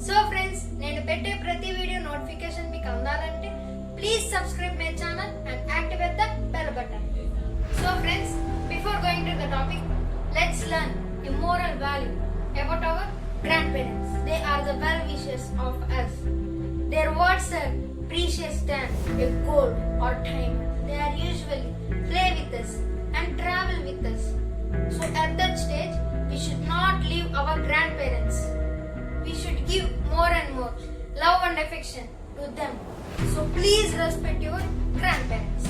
So friends, నేను పెట్టే ప్రతి వీడియో నోటిఫికేషన్ మీకు అందాలంటే please subscribe my channel and activate the bell button. So friends, before going to the topic, let's learn a moral value about our grandparents. They are the well-wishers of us. Their words are precious than a gold or time. They are usually play with us and travel with us. So at that stage, we should not leave our grandparents. We should give more and more love and affection to them. So please respect your grandparents.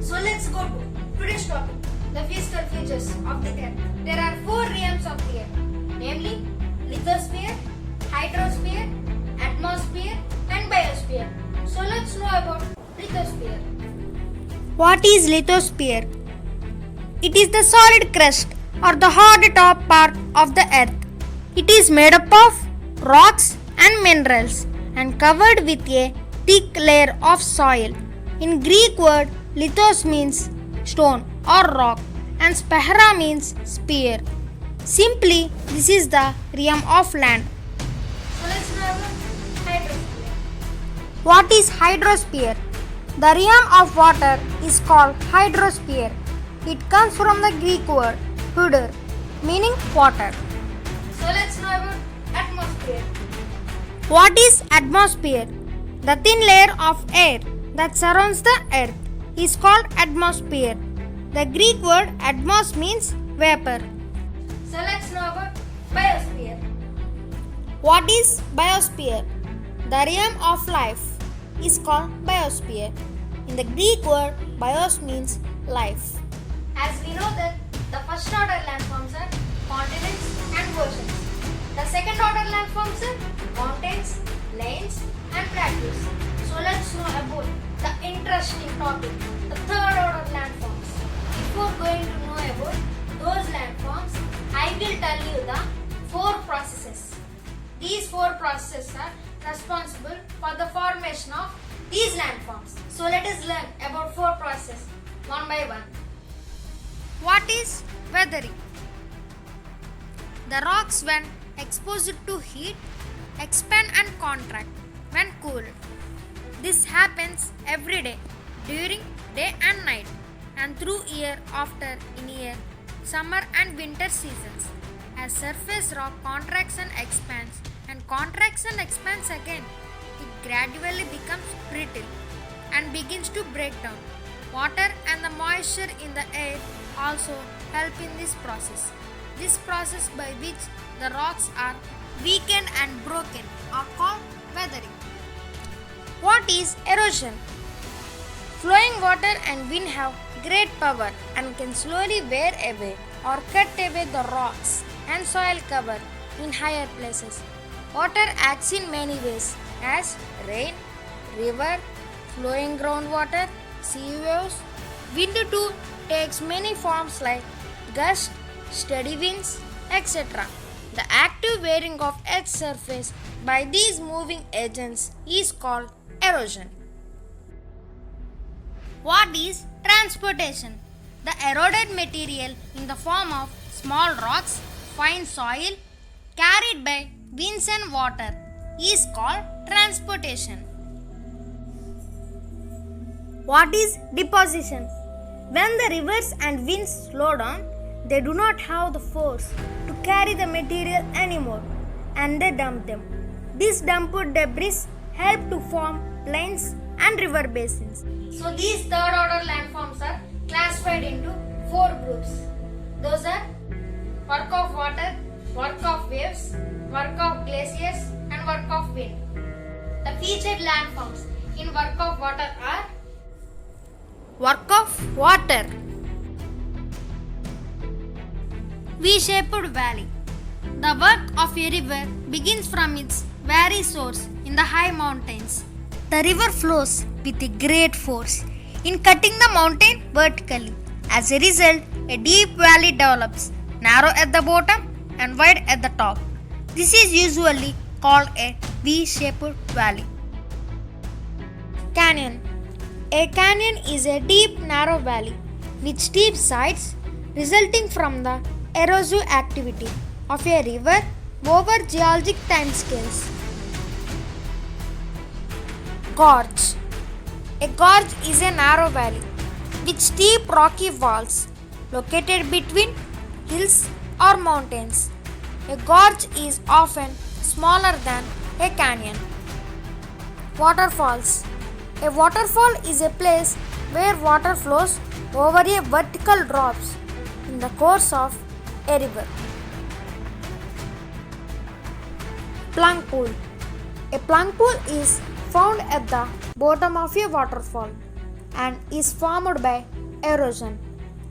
So let's go to today's topic, the physical features of the earth. There are 4 realms of the earth, namely lithosphere, hydrosphere, atmosphere and biosphere. So let's know about lithosphere. What is lithosphere? It is the solid crust or the hard top part of the earth. It is made up of rocks and minerals and covered with a thick layer of soil. In Greek word, lithos means stone or rock and sphaera means sphere. Simply, this is the realm of land. So let's know about hydrosphere. What is hydrosphere? The realm of water is called hydrosphere. It comes from the Greek word hydr, meaning water. So let's know about atmosphere. What is atmosphere? The thin layer of air that surrounds the earth is called atmosphere. The Greek word atmos means vapor. So let's know about biosphere. What is biosphere? The realm of life is called biosphere. In the Greek word bios means life. As we know that the first order landforms are continents and oceans. The second order landforms are mountains, plains and plateaus. So let's know about the interesting topic, the third order landforms. Before going to know about those landforms, I will tell you the 4 processes. These 4 processes are responsible for the formation of these landforms. So let us learn about 4 processes one by one. What is weathering? The rocks, when exposed to heat, expand and contract when cooled. This happens every day during day and night and through year after in year, summer and winter seasons. As surface rock contracts and expands again, it gradually becomes brittle and begins to break down. Water and the moisture in the air also help in this process. This process by which the rocks are weakened and broken are called weathering. What is erosion? Flowing water and wind have great power and can slowly wear away or cut away the rocks and soil cover in higher places. Water acts in many ways as rain, river, flowing groundwater, sea waves. Wind too takes many forms like gust, steady winds, etc. The active wearing of Earth's surface by these moving agents is called erosion. What is transportation? The eroded material in the form of small rocks, fine soil, carried by winds and water is called transportation. What is deposition? When the rivers and winds slow down, they do not have the force to carry the material anymore and they dump them. These dumped debris help to form plains and river basins. So these third order landforms are classified into 4 groups. Those are work of water, work of waves, work of glaciers and work of wind. The featured landforms in work of water are Work of water. V-shaped valley. The work of a river begins from its very source in the high mountains. The river flows with a great force in cutting the mountain vertically. As a result, a deep valley develops, narrow at the bottom and wide at the top. This is usually called a V-shaped valley. Canyon. A canyon is a deep, narrow valley with steep sides resulting from the erosive activity of a river over geologic timescales. Gorge. A gorge is a narrow valley with steep rocky walls located between hills or mountains. A gorge is often smaller than a canyon. Waterfalls. A waterfall is a place where water flows over a vertical drops in the course of a river. Plunk pool. A plunk pool is found at the bottom of a waterfall and is formed by erosion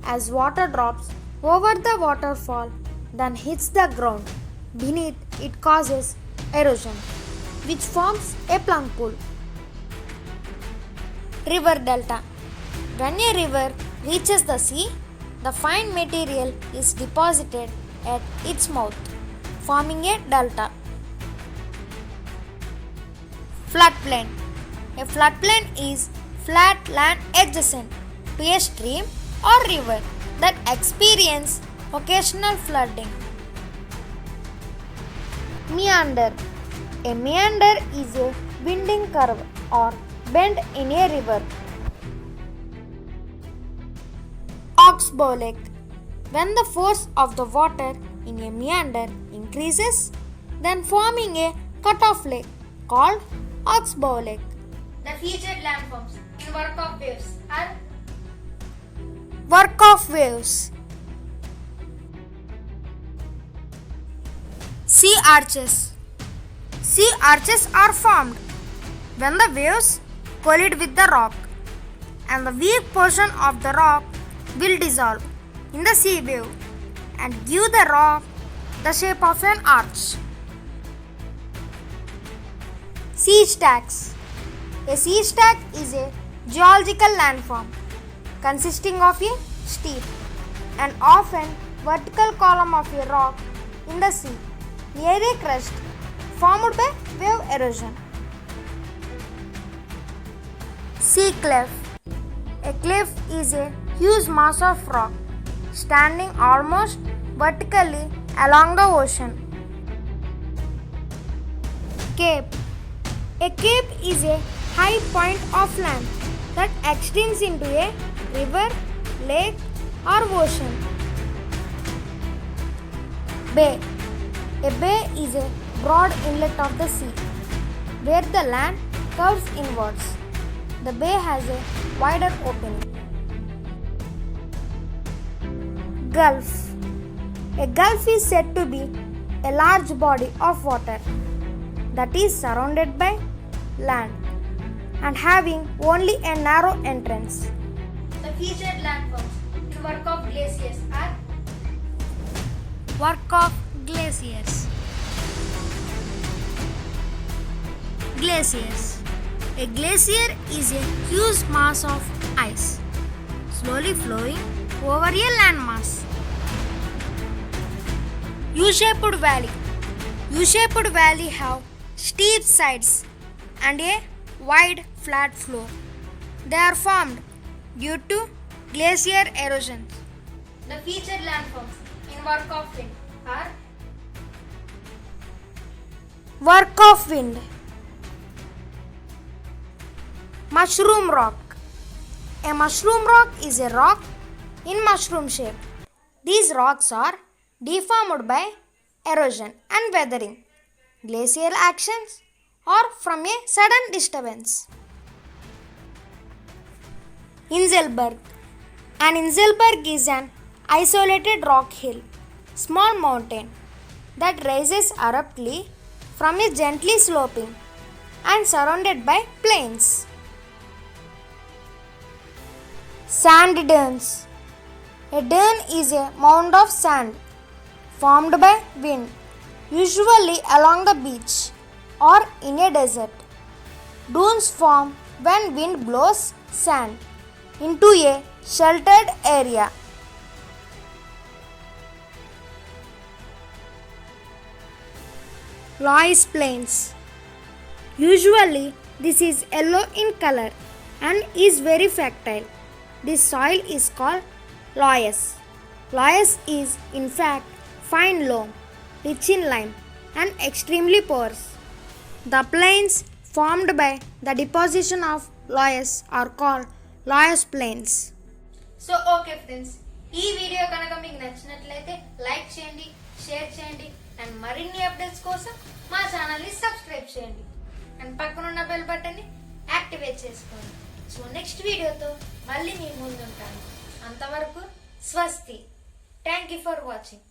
as water drops over the waterfall then hits the ground beneath. It causes erosion which forms a plunk pool. River delta. When a river reaches the sea, the fine material is deposited at its mouth, forming a delta. Floodplain. A floodplain is flat land adjacent to a stream or river that experience occasional flooding. Meander. A meander is a winding curve or bend in a river. Oxbow lake. When the force of the water in a meander increases, then forming a cut-off lake called Oxbow lake. The featured landforms in work of waves are Work of waves. Sea arches. Sea arches are formed when the waves collide with the rock and the weak portion of the rock will dissolve in the sea wave and give the rock the shape of an arch. Sea stacks. A sea stack is a geological landform consisting of a steep and often vertical column of a rock in the sea near a crest formed by wave erosion. Sea cliff. A cliff is a huge mass of rock standing almost vertically along the ocean. Cape. A cape is a high point of land that extends into a river, lake, or ocean. Bay. A bay is a broad inlet of the sea where the land curves inwards. The bay has a wider opening. Gulf. A gulf is said to be a large body of water that is surrounded by land and having only a narrow entrance. the featured landforms in work of glaciers are Work of glaciers. Glaciers. A glacier is a huge mass of ice slowly flowing over a landmass. U-shaped valley. U-shaped valley have steep sides and a wide flat floor. They are formed due to glacier erosion. the featured landforms in work of wind are Work of wind. Mushroom rock. A mushroom rock is a rock in mushroom shape. These rocks are deformed by erosion and weathering, glacial actions, or from a sudden disturbance. Inselberg. An Inselberg is an isolated rock hill, small mountain that rises abruptly from a gently sloping and surrounded by plains. Sand dunes. A dune is a mound of sand formed by wind, usually along the beach or in a desert. Dunes form when wind blows sand into a sheltered area. Loess plains. Usually, this is yellow in color and is very fertile. This soil is called loess. Loess is in fact fine loam, rich in lime, and extremely porous. The plains formed by the deposition of layers are called layers planes. So okay friends, ఈ video కనుక మీకు నచ్చినట్లయితే like చేయండి, share చేయండి and మరిన్ని updates కోసం మా ఛానల్ని సబ్స్క్రైబ్ చేయండి అండ్ పక్కనున్న బెల్ బటన్ని యాక్టివేట్ చేసుకోండి. సో నెక్స్ట్ వీడియోతో మళ్ళీ మీ ముందుంటాను. అంతవరకు స్వస్తి. Thank you for watching.